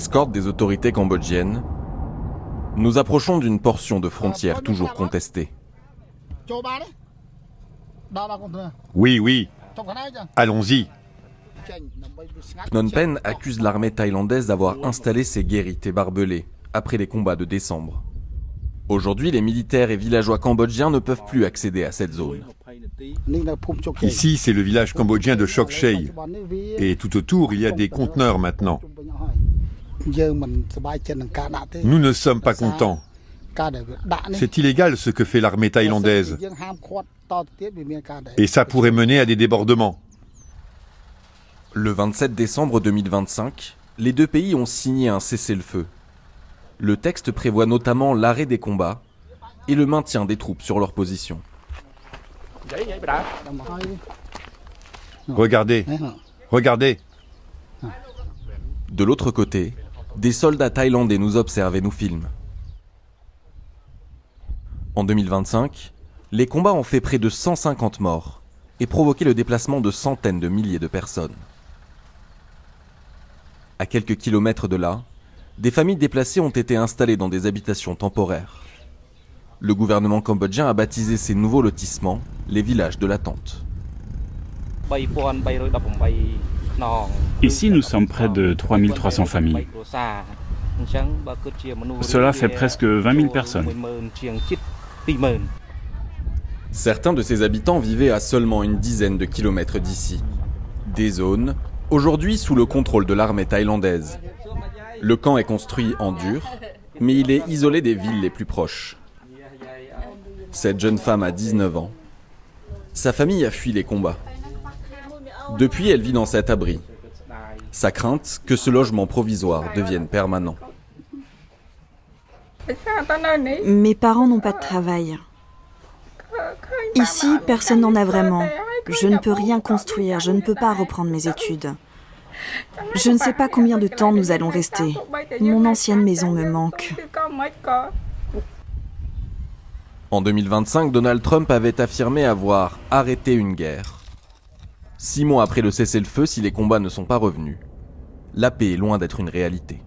Escorte des autorités cambodgiennes, nous approchons d'une portion de frontière toujours contestée. Oui, allons-y. Phnom Penh accuse l'armée thaïlandaise d'avoir installé ses guérites et barbelés après les combats de décembre. Aujourd'hui, les militaires et villageois cambodgiens ne peuvent plus accéder à cette zone. Ici, c'est le village cambodgien de Chok Chey. Et tout autour, il y a des conteneurs maintenant. Nous ne sommes pas contents. C'est illégal ce que fait l'armée thaïlandaise. Et ça pourrait mener à des débordements. Le 27 décembre 2025, les deux pays ont signé un cessez-le-feu. Le texte prévoit notamment l'arrêt des combats et le maintien des troupes sur leur position. Regardez. De l'autre côté, des soldats thaïlandais nous observent et nous filment. En 2025, les combats ont fait près de 150 morts et provoqué le déplacement de centaines de milliers de personnes. À quelques kilomètres de là, des familles déplacées ont été installées dans des habitations temporaires. Le gouvernement cambodgien a baptisé ces nouveaux lotissements les villages de l'attente. Ici, nous sommes près de 3300 familles. Cela fait presque 20 000 personnes. Certains de ces habitants vivaient à seulement une dizaine de kilomètres d'ici. Des zones, aujourd'hui sous le contrôle de l'armée thaïlandaise. Le camp est construit en dur, mais il est isolé des villes les plus proches. Cette jeune femme a 19 ans. Sa famille a fui les combats. Depuis, elle vit dans cet abri. Sa crainte que ce logement provisoire devienne permanent. Mes parents n'ont pas de travail. Ici, personne n'en a vraiment. Je ne peux rien construire, je ne peux pas reprendre mes études. Je ne sais pas combien de temps nous allons rester. Mon ancienne maison me manque. En 2025, Donald Trump avait affirmé avoir arrêté une guerre. 6 mois après le cessez-le-feu, si les combats ne sont pas revenus, la paix est loin d'être une réalité.